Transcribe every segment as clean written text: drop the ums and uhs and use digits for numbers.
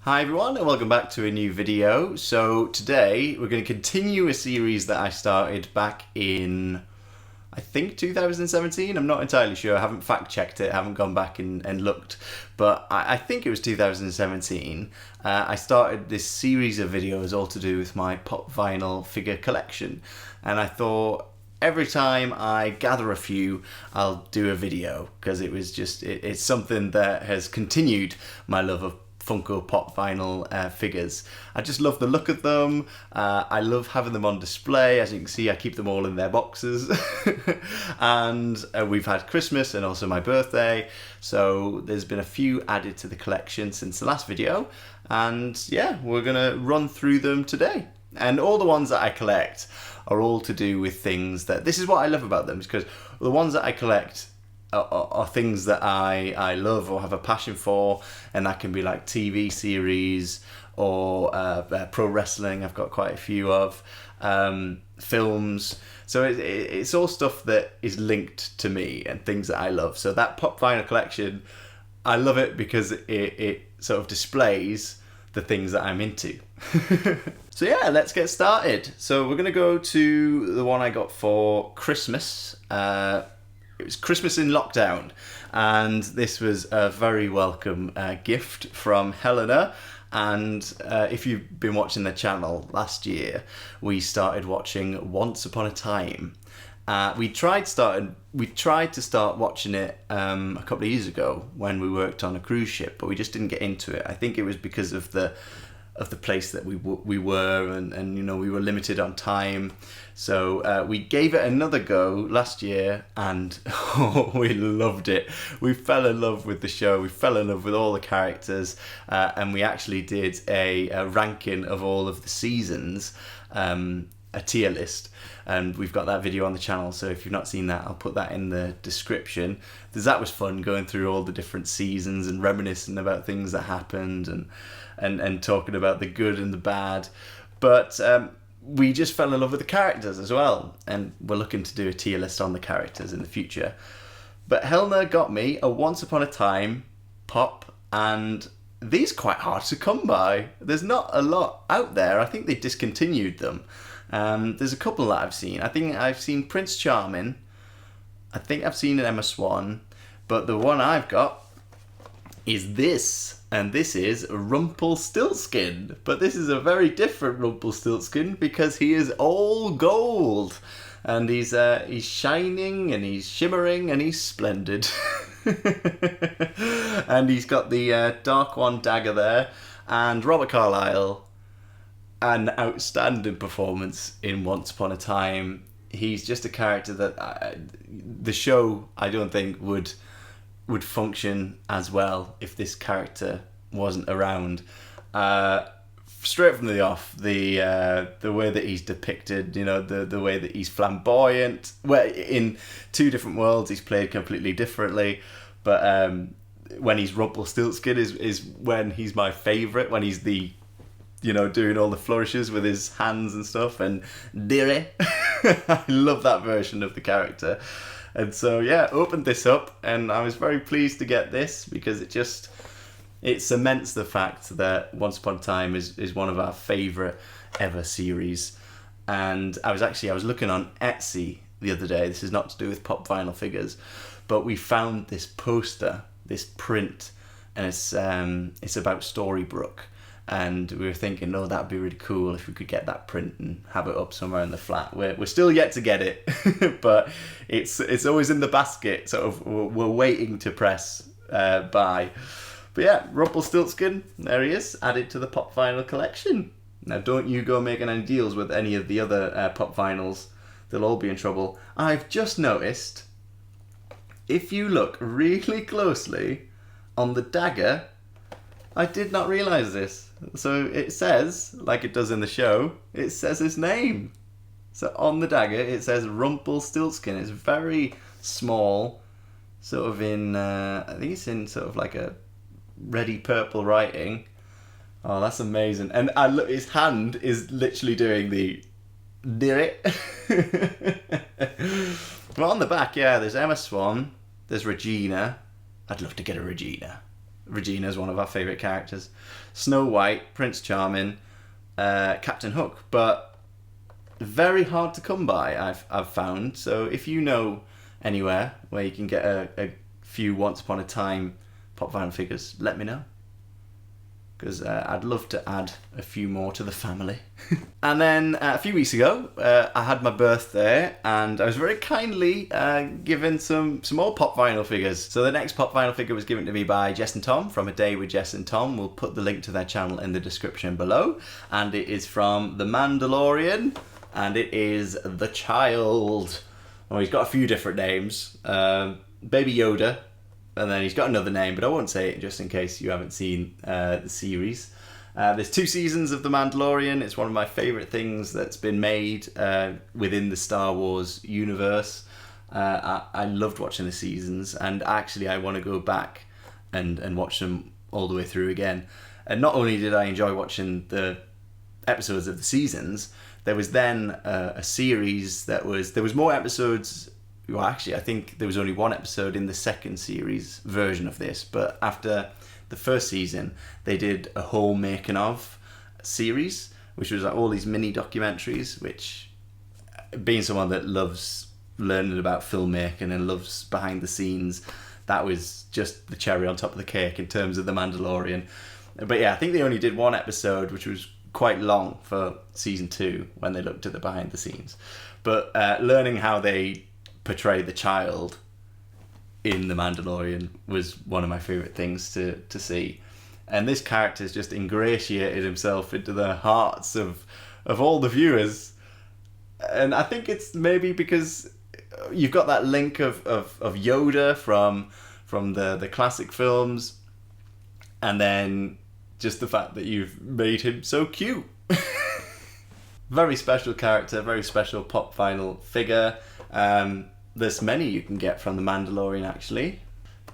Hi everyone and welcome back to a new video. So today we're going to continue a series that I started back in, I think 2017, I'm not entirely sure, I haven't fact checked it, I haven't gone back and looked, but I think it was 2017. I started this series of videos all to do with my pop vinyl figure collection, and I thought every time I gather a few, I'll do a video, because it was just, it's something that has continued my love of Funko Pop Vinyl figures. I just love the look of them. I love having them on display. As you can see, I keep them all in their boxes. And we've had Christmas and also my birthday. So there's been a few added to the collection since the last video. And yeah, we're gonna run through them today. And all the ones that I collect are all to do with things that, this is what I love about them, because the ones that I collect are things that I love or have a passion for, and that can be like TV series or pro wrestling. I've got quite a few of films, so it's all stuff that is linked to me and things that I love. So that pop vinyl collection, I love it because it sort of displays the things that I'm into. So yeah, let's get started. So we're gonna go to the one I got for Christmas. It was Christmas in lockdown, and this was a very welcome gift from Helena. And if you've been watching the channel last year, we started watching Once Upon a Time. We tried to start watching it a couple of years ago when we worked on a cruise ship, but we just didn't get into it. I think it was because of the place that we were, and you know, we were limited on time. So we gave it another go last year, and we loved it. We fell in love with the show. We fell in love with all the characters, and we actually did a ranking of all of the seasons, a tier list, and we've got that video on the channel. So if you've not seen that, I'll put that in the description. Because that was fun, going through all the different seasons and reminiscing about things that happened, and talking about the good and the bad. But we just fell in love with the characters as well, and we're looking to do a tier list on the characters in the future. But Helena got me a Once Upon a Time pop, and these are quite hard to come by. There's not a lot out there. I think they discontinued them. There's a couple that I've seen. I think I've seen Prince Charming. I think I've seen an Emma Swan, but the one I've got is this. And this is Rumpelstiltskin, but this is a very different Rumpelstiltskin because he is all gold, and he's shining and he's shimmering and he's splendid. And he's got the Dark One dagger there, and Robert Carlyle, an outstanding performance in Once Upon a Time. He's just a character that the show, I don't think, would function as well if this character wasn't around. Straight from the off, the way that he's depicted, you know, the way that he's flamboyant. Well, in two different worlds, he's played completely differently. But when he's Rumpelstiltskin is when he's my favourite. When he's doing all the flourishes with his hands and stuff, and dearie. I love that version of the character. And so yeah, opened this up, and I was very pleased to get this because it cements the fact that Once Upon a Time is one of our favourite ever series. And I was looking on Etsy the other day. This is not to do with pop vinyl figures, but we found this poster, this print, and it's about Storybrooke. And we were thinking, oh, that'd be really cool if we could get that print and have it up somewhere in the flat. We're still yet to get it, but it's always in the basket. Sort of, we're waiting to press buy. But yeah, Rumpelstiltskin, there he is, added to the pop vinyl collection. Now, don't you go making any deals with any of the other pop vinyls; they'll all be in trouble. I've just noticed, if you look really closely on the dagger, I did not realise this. So it says, like it does in the show, it says his name. So on the dagger, it says Rumpelstiltskin. It's very small, sort of in, I think it's in sort of like a reddy purple writing. Oh, that's amazing. And look, his hand is literally doing the it. But on the back, yeah, there's Emma Swan, there's Regina. I'd love to get a Regina. Regina's one of our favourite characters. Snow White, Prince Charming, Captain Hook. But very hard to come by, I've found. So if you know anywhere where you can get a few Once Upon a Time pop vinyl figures, let me know. Because I'd love to add a few more to the family. And then a few weeks ago, I had my birthday, and I was very kindly given some more pop vinyl figures. So the next pop vinyl figure was given to me by Jess and Tom from A Day with Jess and Tom. We'll put the link to their channel in the description below. And it is from The Mandalorian, and it is The Child. Oh, he's got a few different names. Baby Yoda. And then he's got another name, but I won't say it just in case you haven't seen the series. There's 2 seasons of The Mandalorian. It's one of my favourite things that's been made within the Star Wars universe. I loved watching the seasons, and actually I want to go back and watch them all the way through again. And not only did I enjoy watching the episodes of the seasons, there was then a series there was more episodes. Well, actually, I think there was only 1 episode in the second series version of this, but after the first season, they did a whole making of series, which was like all these mini documentaries, which, being someone that loves learning about filmmaking and loves behind the scenes, that was just the cherry on top of the cake in terms of The Mandalorian. But yeah, I think they only did 1 episode, which was quite long for season 2 when they looked at the behind the scenes. But learning how they portray the child in The Mandalorian was one of my favourite things to see. And this character's just ingratiated himself into the hearts of all the viewers. And I think it's maybe because you've got that link of Yoda from the classic films, and then just the fact that you've made him so cute. Very special character, very special pop vinyl figure. There's many you can get from The Mandalorian, actually.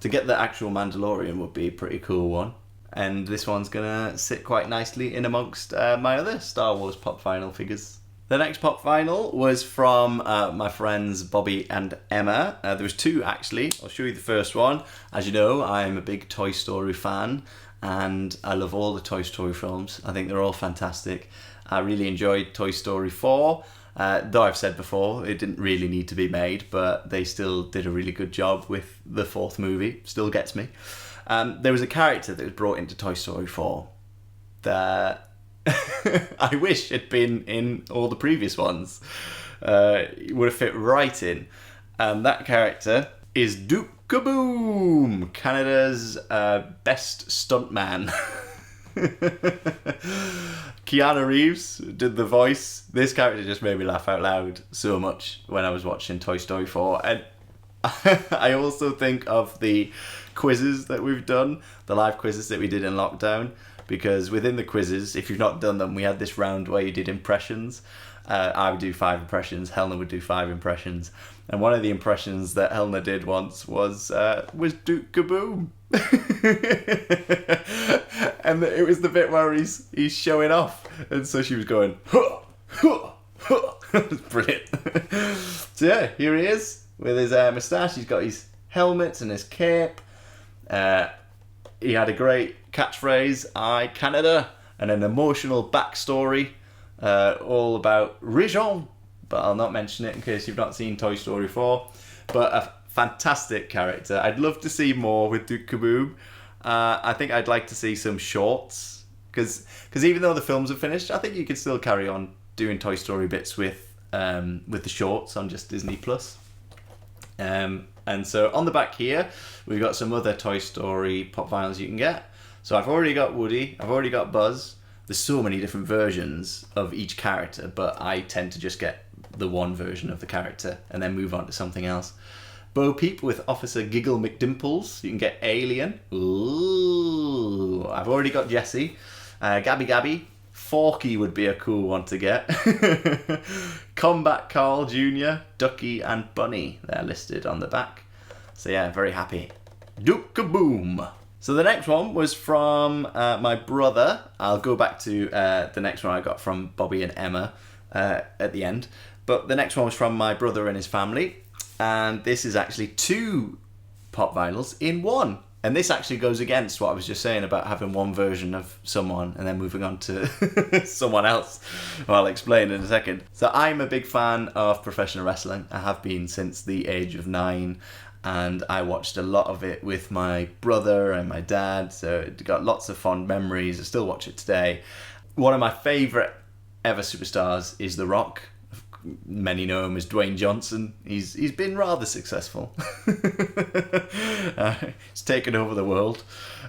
To get the actual Mandalorian would be a pretty cool one. And this one's gonna sit quite nicely in amongst my other Star Wars pop vinyl figures. The next pop vinyl was from my friends Bobby and Emma. There was 2, actually. I'll show you the first one. As you know, I'm a big Toy Story fan, and I love all the Toy Story films. I think they're all fantastic. I really enjoyed Toy Story 4. Though I've said before, it didn't really need to be made, but they still did a really good job with the 4th movie. Still gets me. There was a character that was brought into Toy Story 4 that I wish had been in all the previous ones. It would have fit right in. And that character is Duke Kaboom, Canada's best stuntman. Keanu Reeves did the voice. This character just made me laugh out loud so much when I was watching Toy Story 4. And I also think of the quizzes that we've done, the live quizzes that we did in lockdown, because within the quizzes, if you've not done them, we had this round where you did impressions. I would do 5 impressions, Helena would do 5 impressions. And one of the impressions that Helena did once was Duke Kaboom. And it was the bit where he's showing off, and so she was going, huh, huh, huh. It was brilliant. So yeah, here he is with his moustache. He's got his helmet and his cape. He had a great catchphrase, "I Canada," and an emotional backstory all about Rijon, but I'll not mention it in case you've not seen Toy Story 4. But a fantastic character. I'd love to see more with Duke Kaboom. I think I'd like to see some shorts, because even though the films are finished, I think you could still carry on doing Toy Story bits with the shorts on just Disney Plus. And so on the back here, we've got some other Toy Story pop vinyls you can get. So I've already got Woody, I've already got Buzz. There's so many different versions of each character, but I tend to just get the one version of the character and then move on to something else. Bo Peep with Officer Giggle McDimples. You can get Alien. Ooh, I've already got Jessie. Gabby Gabby. Forky would be a cool one to get. Combat Carl Jr., Ducky and Bunny. They're listed on the back. So yeah, very happy. Duke Kaboom. So the next one was from my brother. I'll go back to the next one I got from Bobby and Emma at the end. But the next one was from my brother and his family. And this is actually 2 pop vinyls in one. And this actually goes against what I was just saying about having one version of someone and then moving on to someone else. Well, I'll explain in a second. So I'm a big fan of professional wrestling. I have been since the age of 9, and I watched a lot of it with my brother and my dad, so it got lots of fond memories. I still watch it today. One of my favourite ever superstars is The Rock. Many know him as Dwayne Johnson. He's been rather successful. He's taken over the world.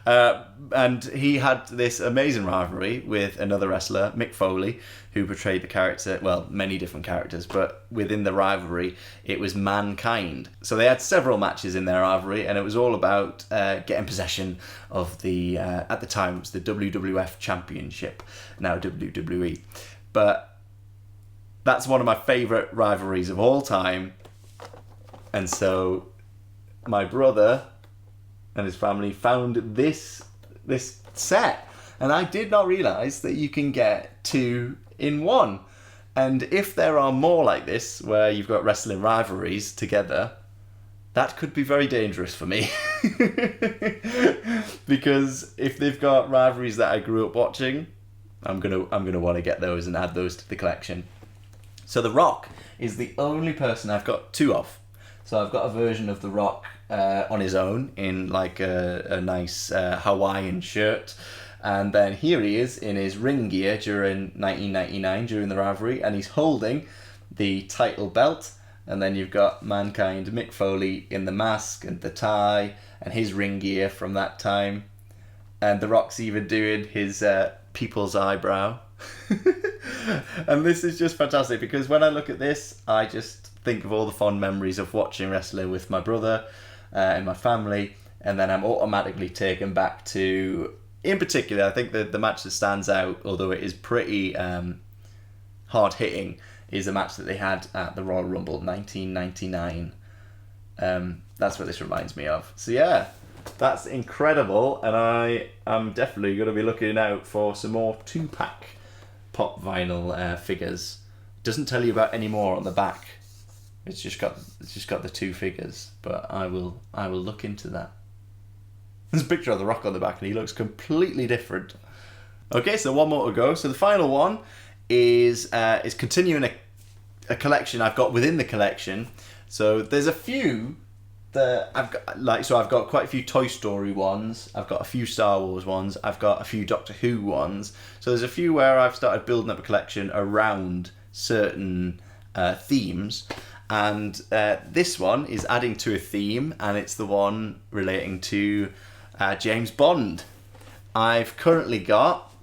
And he had this amazing rivalry with another wrestler, Mick Foley, who portrayed the character, well, many different characters, but within the rivalry, it was Mankind. So they had several matches in their rivalry, and it was all about getting possession of the, at the time, it was the WWF Championship, now WWE. But that's one of my favourite rivalries of all time. And so my brother and his family found this set. And I did not realise that you can get 2 in 1. And if there are more like this, where you've got wrestling rivalries together, that could be very dangerous for me. Because if they've got rivalries that I grew up watching, I'm gonna want to get those and add those to the collection. So The Rock is the only person I've got 2 of. So I've got a version of The Rock on his own in like a nice Hawaiian shirt. And then here he is in his ring gear during 1999, during the rivalry, and he's holding the title belt. And then you've got Mankind, Mick Foley in the mask and the tie and his ring gear from that time. And The Rock's even doing his people's eyebrow. And this is just fantastic, because when I look at this, I just think of all the fond memories of watching wrestling with my brother and my family, and then I'm automatically taken back to, in particular, I think the match that stands out, although it is pretty hard hitting, is a match that they had at the Royal Rumble 1999. That's what this reminds me of. So yeah, that's incredible, and I am definitely going to be looking out for some more 2-pack Pop Vinyl figures. It doesn't tell you about any more on the back. It's just got the 2 figures, but I will look into that. There's a picture of The Rock on the back, and he looks completely different. Okay, so one more to go. So the final one is continuing a collection I've got within the collection. So there's a few that I've got, so I've got quite a few Toy Story ones, I've got a few Star Wars ones, I've got a few Doctor Who ones. So there's a few where I've started building up a collection around certain themes. And this one is adding to a theme, and it's the one relating to James Bond. I've currently got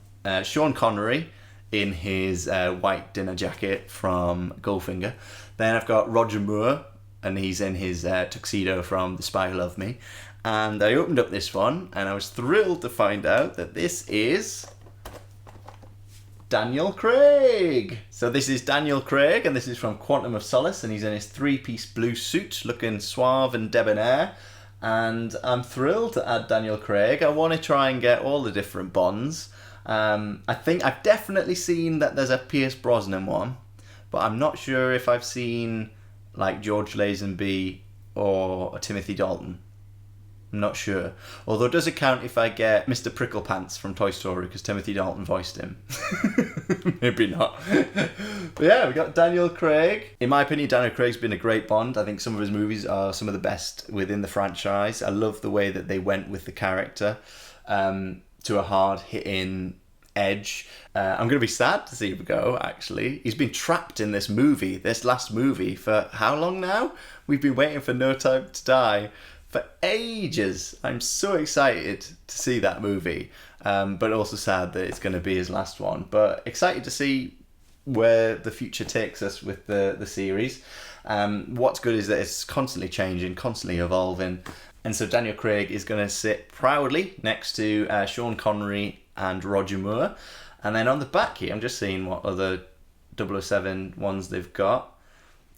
Sean Connery in his white dinner jacket from Goldfinger. Then I've got Roger Moore, and he's in his tuxedo from The Spy Who Loved Me. And I opened up this one, and I was thrilled to find out that this is Daniel Craig. So this is Daniel Craig, and this is from Quantum of Solace, and he's in his 3-piece blue suit, looking suave and debonair. And I'm thrilled to add Daniel Craig. I want to try and get all the different Bonds. I think I've definitely seen that there's a Pierce Brosnan one, but I'm not sure if I've seen like George Lazenby or a Timothy Dalton. I'm not sure. Although, does it count if I get Mr. Pricklepants from Toy Story, because Timothy Dalton voiced him? Maybe not. But yeah, we got Daniel Craig. In my opinion, Daniel Craig's been a great Bond. I think some of his movies are some of the best within the franchise. I love the way that they went with the character to a hard-hitting edge. I'm going to be sad to see him go, actually. He's been trapped in this movie, this last movie, for how long now? We've been waiting for No Time to Die for ages. I'm so excited to see that movie, but also sad that it's going to be his last one. But excited to see where the future takes us with the series. What's good is that it's constantly changing, constantly evolving. And so Daniel Craig is going to sit proudly next to Sean Connery and Roger Moore. And then on the back here, I'm just seeing what other 007 ones they've got.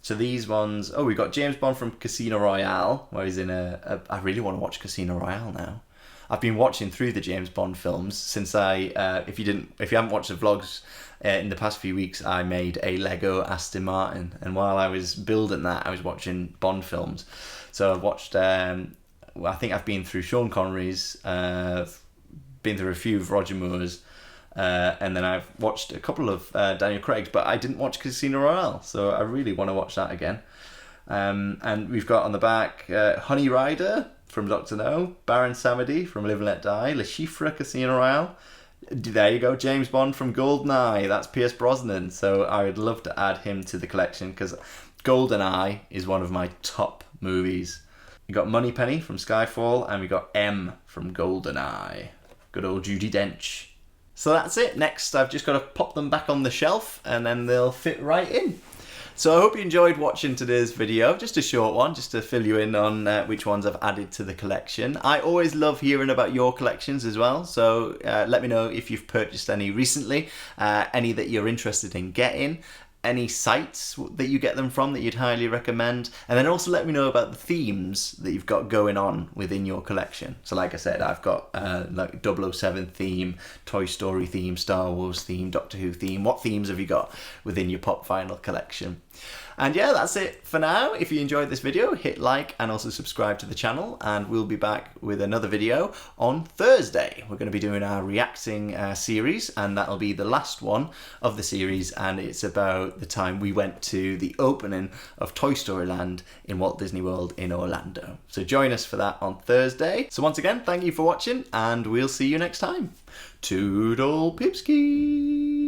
So these ones, we've got James Bond from Casino Royale, where he's in I really want to watch Casino Royale now. I've been watching through the James Bond films since if you haven't watched the vlogs in the past few weeks, I made a Lego Aston Martin, and while I was building that, I was watching Bond films. So I watched I think I've been through Sean Connery's, been through a few of Roger Moore's, and then I've watched a couple of Daniel Craig's, but I didn't watch Casino Royale, so I really want to watch that again. And we've got on the back Honey Rider from Dr. No, Baron Samedi from Live and Let Die, Le Chiffre Casino Royale. There you go, James Bond from GoldenEye, that's Pierce Brosnan, so I would love to add him to the collection because GoldenEye is one of my top movies. We got Moneypenny from Skyfall, and we got M from GoldenEye. Good old Judi Dench. So that's it. Next, I've just got to pop them back on the shelf, and then they'll fit right in. So I hope you enjoyed watching today's video, just a short one, just to fill you in on which ones I've added to the collection. I always love hearing about your collections as well, so let me know if you've purchased any recently, any that you're interested in getting, any sites that you get them from that you'd highly recommend, and then also let me know about the themes that you've got going on within your collection. So like I said, I've got like 007 theme, Toy Story theme, Star Wars theme, Doctor Who theme. What themes have you got within your pop vinyl collection? And yeah, that's it for now. If you enjoyed this video, hit like and also subscribe to the channel, and we'll be back with another video on Thursday. We're going to be doing our reacting series, and that'll be the last one of the series, and it's about the time we went to the opening of Toy Story Land in Walt Disney World in Orlando. So join us for that on Thursday. So once again, thank you for watching, and we'll see you next time. Toodle Pipski!